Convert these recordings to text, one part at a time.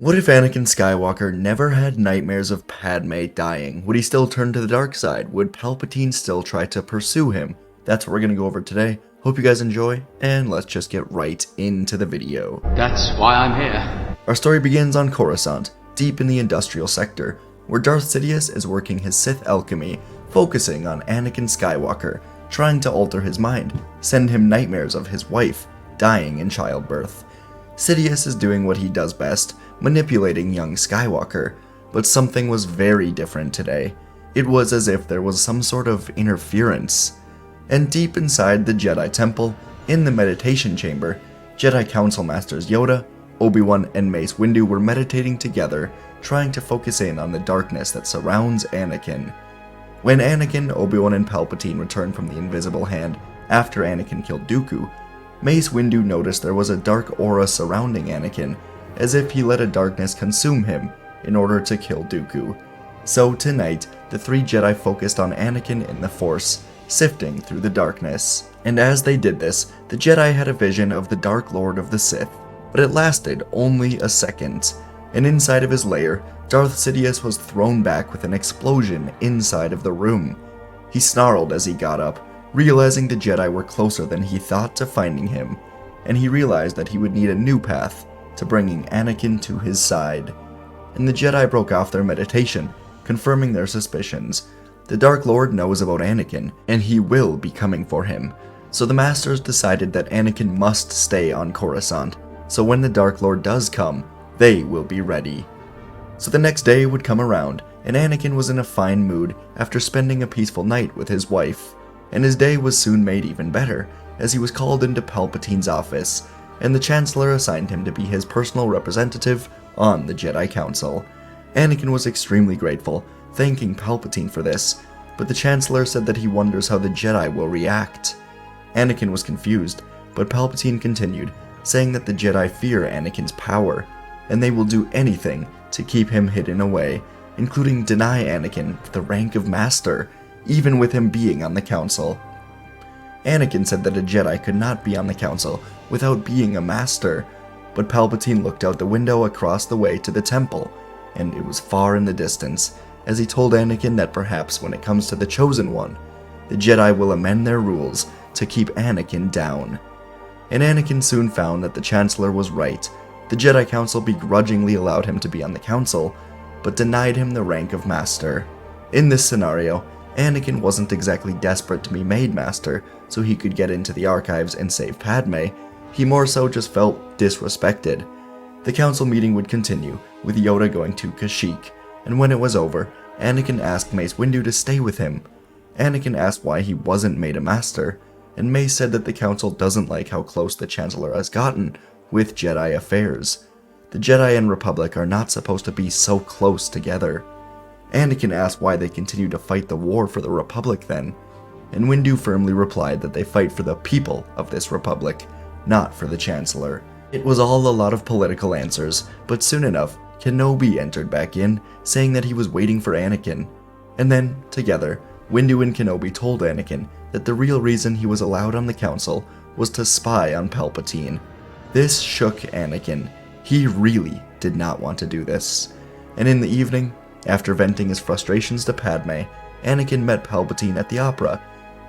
What if Anakin Skywalker never had nightmares of Padme dying? Would he still turn to the dark side? Would Palpatine still try to pursue him? That's what we're going to go over today. Hope you guys enjoy, and let's just get right into the video. That's why I'm here. Our story begins on Coruscant, deep in the industrial sector, where Darth Sidious is working his Sith alchemy, focusing on Anakin Skywalker, trying to alter his mind, send him nightmares of his wife dying in childbirth. Sidious is doing what he does best, manipulating young Skywalker, but something was very different today. It was as if there was some sort of interference. And deep inside the Jedi Temple, in the meditation chamber, Jedi Council Masters Yoda, Obi-Wan, and Mace Windu were meditating together, trying to focus in on the darkness that surrounds Anakin. When Anakin, Obi-Wan, and Palpatine returned from the Invisible Hand after Anakin killed Dooku, Mace Windu noticed there was a dark aura surrounding Anakin, as if he let a darkness consume him in order to kill Dooku. So tonight, the three Jedi focused on Anakin in the Force, sifting through the darkness. And as they did this, the Jedi had a vision of the Dark Lord of the Sith, but it lasted only a second. And inside of his lair, Darth Sidious was thrown back with an explosion inside of the room. He snarled as he got up, realizing the Jedi were closer than he thought to finding him, and he realized that he would need a new path to bringing Anakin to his side. And the Jedi broke off their meditation, confirming their suspicions. The Dark Lord knows about Anakin, and he will be coming for him. So the Masters decided that Anakin must stay on Coruscant, so when the Dark Lord does come, they will be ready. So the next day would come around, and Anakin was in a fine mood after spending a peaceful night with his wife. And his day was soon made even better, as he was called into Palpatine's office, and the Chancellor assigned him to be his personal representative on the Jedi Council. Anakin was extremely grateful, thanking Palpatine for this, but the Chancellor said that he wonders how the Jedi will react. Anakin was confused, but Palpatine continued, saying that the Jedi fear Anakin's power, and they will do anything to keep him hidden away, including deny Anakin the rank of Master, even with him being on the Council. Anakin said that a Jedi could not be on the Council without being a Master, but Palpatine looked out the window across the way to the temple, and it was far in the distance, as he told Anakin that perhaps when it comes to the Chosen One, the Jedi will amend their rules to keep Anakin down. And Anakin soon found that the Chancellor was right. The Jedi Council begrudgingly allowed him to be on the Council, but denied him the rank of Master. In this scenario, Anakin wasn't exactly desperate to be made Master so he could get into the archives and save Padme. He more so just felt disrespected. The council meeting would continue, with Yoda going to Kashyyyk, and when it was over, Anakin asked Mace Windu to stay with him. Anakin asked why he wasn't made a Master, and Mace said that the council doesn't like how close the Chancellor has gotten with Jedi affairs. The Jedi and Republic are not supposed to be so close together. Anakin asked why they continue to fight the war for the Republic then, and Windu firmly replied that they fight for the people of this Republic, not for the Chancellor. It was all a lot of political answers, but soon enough, Kenobi entered back in, saying that he was waiting for Anakin. And then, together, Windu and Kenobi told Anakin that the real reason he was allowed on the Council was to spy on Palpatine. This shook Anakin. He really did not want to do this. And in the evening, after venting his frustrations to Padme, Anakin met Palpatine at the opera,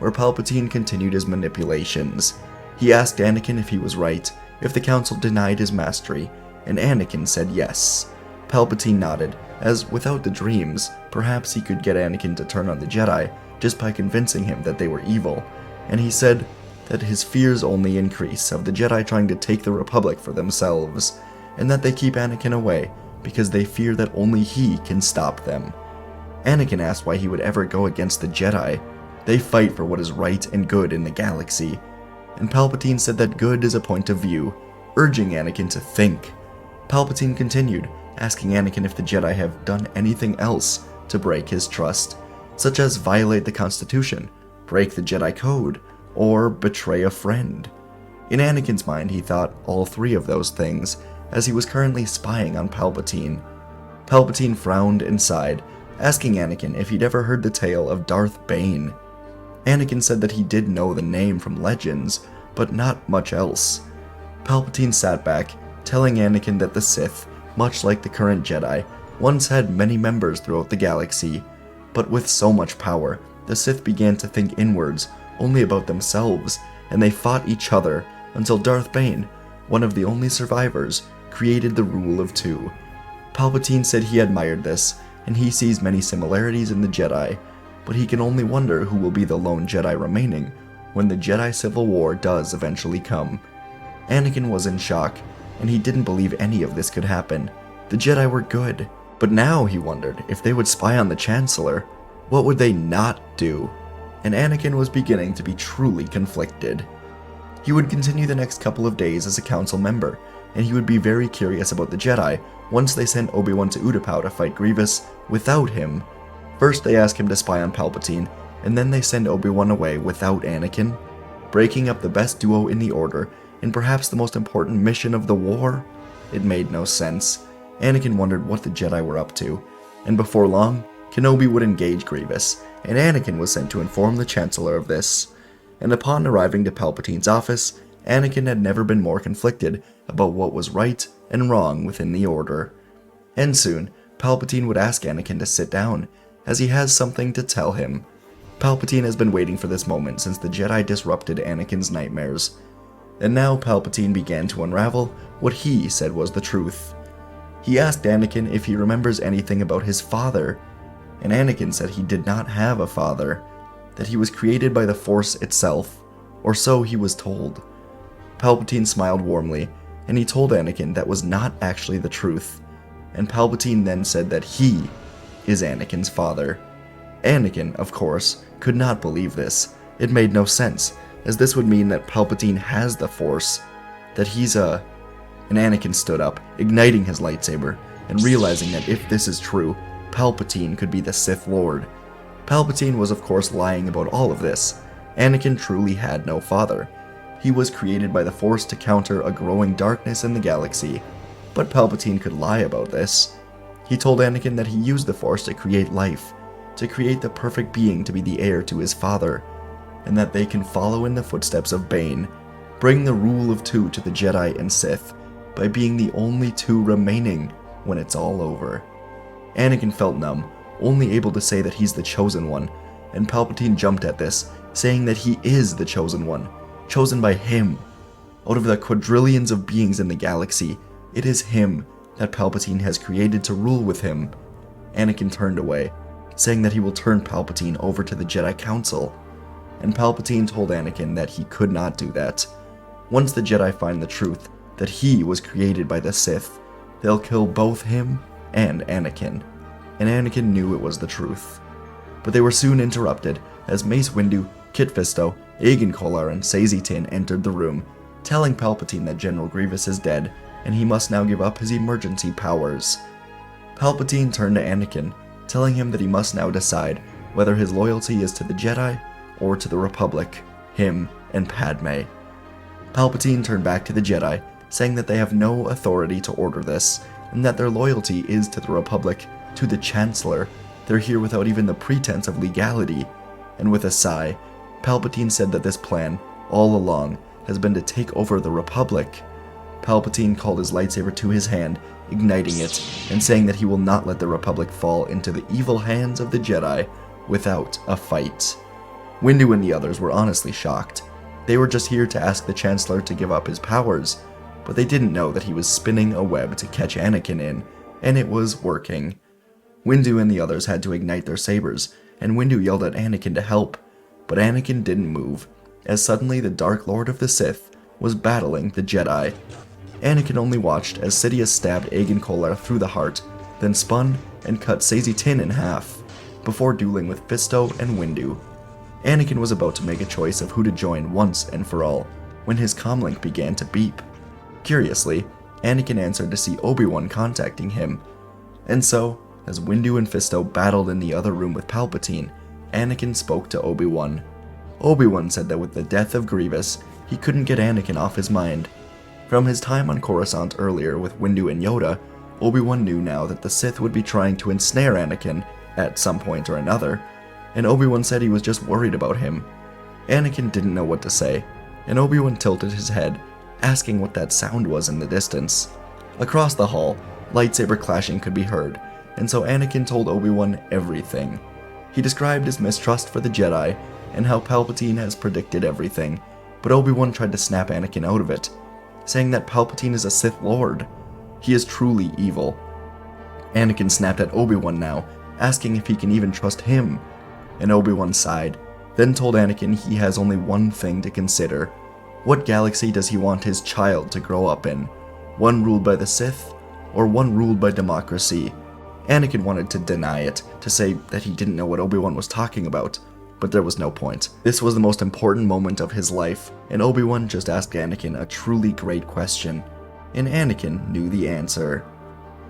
where Palpatine continued his manipulations. He asked Anakin if he was right, if the council denied his mastery, and Anakin said yes. Palpatine nodded, as without the dreams, perhaps he could get Anakin to turn on the Jedi just by convincing him that they were evil, and he said that his fears only increase of the Jedi trying to take the Republic for themselves, and that they keep Anakin away because they fear that only he can stop them. Anakin asked why he would ever go against the Jedi. They fight for what is right and good in the galaxy. And Palpatine said that good is a point of view, urging Anakin to think. Palpatine continued, asking Anakin if the Jedi have done anything else to break his trust, such as violate the Constitution, break the Jedi Code, or betray a friend. In Anakin's mind, he thought all three of those things, as he was currently spying on Palpatine. Palpatine frowned and sighed, asking Anakin if he'd ever heard the tale of Darth Bane. Anakin said that he did know the name from legends, but not much else. Palpatine sat back, telling Anakin that the Sith much like the current Jedi, once had many members throughout the galaxy. But with so much power, the Sith began to think inwards, only about themselves, and they fought each other until Darth Bane, one of the only survivors, created the Rule of Two. Palpatine said he admired this, and he sees many similarities in the Jedi, but he can only wonder who will be the lone Jedi remaining when the Jedi Civil War does eventually come. Anakin was in shock, and he didn't believe any of this could happen. The Jedi were good, but now he wondered if they would spy on the Chancellor, what would they not do? And Anakin was beginning to be truly conflicted. He would continue the next couple of days as a council member, and he would be very curious about the Jedi once they sent Obi-Wan to Utapau to fight Grievous without him. First they ask him to spy on Palpatine, and then they send Obi-Wan away without Anakin, breaking up the best duo in the Order in perhaps the most important mission of the war. It made no sense. Anakin wondered what the Jedi were up to, and before long, Kenobi would engage Grievous, and Anakin was sent to inform the Chancellor of this. And upon arriving to Palpatine's office, Anakin had never been more conflicted about what was right and wrong within the Order. And soon, Palpatine would ask Anakin to sit down, as he has something to tell him. Palpatine has been waiting for this moment since the Jedi disrupted Anakin's nightmares. And now Palpatine began to unravel what he said was the truth. He asked Anakin if he remembers anything about his father, and Anakin said he did not have a father, that he was created by the Force itself, or so he was told. Palpatine smiled warmly, and he told Anakin that was not actually the truth, and Palpatine then said that he is Anakin's father. Anakin, of course, could not believe this. It made no sense, as this would mean that Palpatine has the Force, that he's a... And Anakin stood up, igniting his lightsaber, and realizing that if this is true, Palpatine could be the Sith Lord. Palpatine was of course lying about all of this. Anakin truly had no father. He was created by the Force to counter a growing darkness in the galaxy, but Palpatine could lie about this. He told Anakin that he used the Force to create life, to create the perfect being to be the heir to his father, and that they can follow in the footsteps of Bane, bring the Rule of Two to the Jedi and Sith, by being the only two remaining when it's all over. Anakin felt numb, only able to say that he's the Chosen One, and Palpatine jumped at this, saying that he is the Chosen One, chosen by him. Out of the quadrillions of beings in the galaxy, it is him that Palpatine has created to rule with him. Anakin turned away, saying that he will turn Palpatine over to the Jedi Council, and Palpatine told Anakin that he could not do that. Once the Jedi find the truth that he was created by the Sith, they'll kill both him and Anakin. And Anakin knew it was the truth. But they were soon interrupted as Mace Windu, Kit Fisto, Aegon Kolar, and Saesee Tiin entered the room, telling Palpatine that General Grievous is dead and he must now give up his emergency powers. Palpatine turned to Anakin, telling him that he must now decide whether his loyalty is to the Jedi or to the Republic, him and Padme. Palpatine turned back to the Jedi, saying that they have no authority to order this, and that their loyalty is to the Republic, to the Chancellor. They're here without even the pretense of legality. And with a sigh, Palpatine said that this plan, all along, has been to take over the Republic. Palpatine called his lightsaber to his hand, igniting it, and saying that he will not let the Republic fall into the evil hands of the Jedi without a fight. Windu and the others were honestly shocked. They were just here to ask the Chancellor to give up his powers, but they didn't know that he was spinning a web to catch Anakin in, and it was working. Windu and the others had to ignite their sabers, and Windu yelled at Anakin to help, but Anakin didn't move, as suddenly the Dark Lord of the Sith was battling the Jedi. Anakin only watched as Sidious stabbed Aegon Kolar through the heart, then spun and cut Saesee Tiin in half, before dueling with Fisto and Windu. Anakin was about to make a choice of who to join once and for all, when his comlink began to beep. Curiously, Anakin answered to see Obi-Wan contacting him. And so, as Windu and Fisto battled in the other room with Palpatine, Anakin spoke to Obi-Wan. Obi-Wan said that with the death of Grievous, he couldn't get Anakin off his mind. From his time on Coruscant earlier with Windu and Yoda, Obi-Wan knew now that the Sith would be trying to ensnare Anakin at some point or another, and Obi-Wan said he was just worried about him. Anakin didn't know what to say, and Obi-Wan tilted his head, asking what that sound was in the distance. Across the hall, lightsaber clashing could be heard, and so Anakin told Obi-Wan everything. He described his mistrust for the Jedi and how Palpatine has predicted everything, but Obi-Wan tried to snap Anakin out of it, saying that Palpatine is a Sith Lord. He is truly evil. Anakin snapped at Obi-Wan now, asking if he can even trust him, and Obi-Wan sighed, then told Anakin he has only one thing to consider. What galaxy does he want his child to grow up in? One ruled by the Sith, or one ruled by democracy? Anakin wanted to deny it, to say that he didn't know what Obi-Wan was talking about, but there was no point. This was the most important moment of his life, and Obi-Wan just asked Anakin a truly great question, and Anakin knew the answer.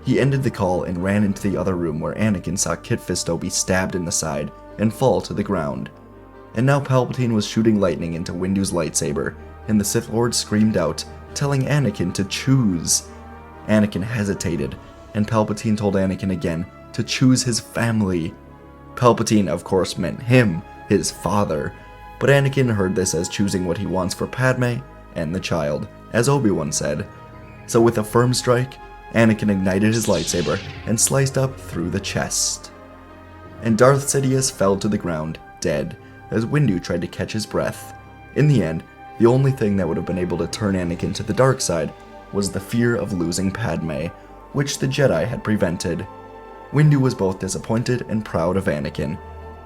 He ended the call and ran into the other room where Anakin saw Kit Fisto be stabbed in the side and fall to the ground. And now Palpatine was shooting lightning into Windu's lightsaber, and the Sith Lord screamed out, telling Anakin to choose. Anakin hesitated, and Palpatine told Anakin again to choose his family. Palpatine, of course, meant him, his father, but Anakin heard this as choosing what he wants for Padme and the child, as Obi-Wan said. So with a firm strike, Anakin ignited his lightsaber and sliced up through the chest. And Darth Sidious fell to the ground, dead, as Windu tried to catch his breath. In the end, the only thing that would have been able to turn Anakin to the dark side was the fear of losing Padme, which the Jedi had prevented. Windu was both disappointed and proud of Anakin.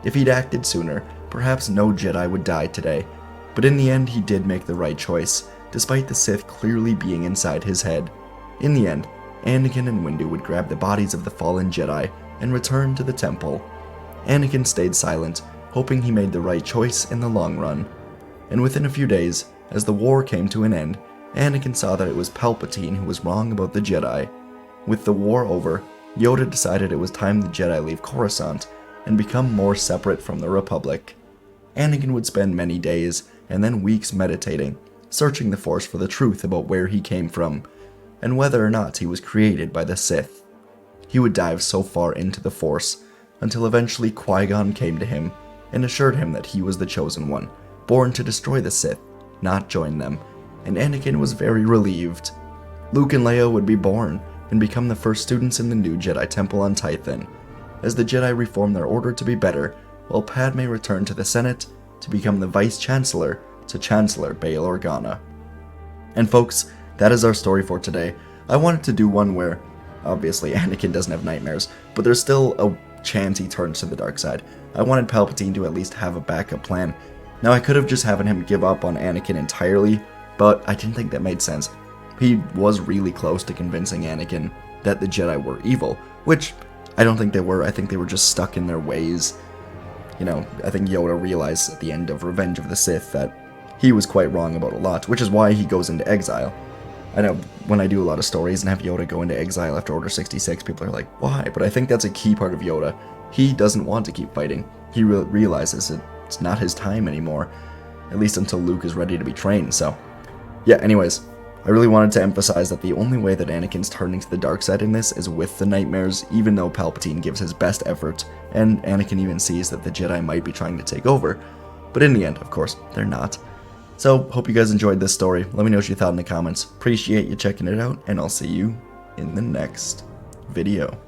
If he'd acted sooner, perhaps no Jedi would die today, but in the end he did make the right choice, despite the Sith clearly being inside his head. In the end, Anakin and Windu would grab the bodies of the fallen Jedi and return to the temple. Anakin stayed silent, hoping he made the right choice in the long run. And within a few days, as the war came to an end, Anakin saw that it was Palpatine who was wrong about the Jedi. With the war over, Yoda decided it was time the Jedi leave Coruscant and become more separate from the Republic. Anakin would spend many days and then weeks meditating, searching the Force for the truth about where he came from, and whether or not he was created by the Sith. He would dive so far into the Force, until eventually Qui-Gon came to him and assured him that he was the chosen one, born to destroy the Sith, not join them, and Anakin was very relieved. Luke and Leia would be born and become the first students in the new Jedi Temple on Tython, as the Jedi reformed their order to be better, while Padme returned to the Senate to become the Vice-Chancellor to Chancellor Bail Organa. And folks, that is our story for today. I wanted to do one where, obviously Anakin doesn't have nightmares, but there's still a chance he turns to the dark side. I wanted Palpatine to at least have a backup plan. Now I could have just having him give up on Anakin entirely, but I didn't think that made sense. He was really close to convincing Anakin that the Jedi were evil, which I don't think they were. I think they were just stuck in their ways. You know, I think Yoda realized at the end of Revenge of the Sith that he was quite wrong about a lot, which is why he goes into exile. I know when I do a lot of stories and have Yoda go into exile after Order 66, people are like, why? But I think that's a key part of Yoda. He doesn't want to keep fighting. He realizes it's not his time anymore, at least until Luke is ready to be trained. So, yeah, anyways, I really wanted to emphasize that the only way that Anakin's turning to the dark side in this is with the nightmares, even though Palpatine gives his best effort, and Anakin even sees that the Jedi might be trying to take over. But in the end, of course, they're not. So, hope you guys enjoyed this story. Let me know what you thought in the comments. Appreciate you checking it out, and I'll see you in the next video.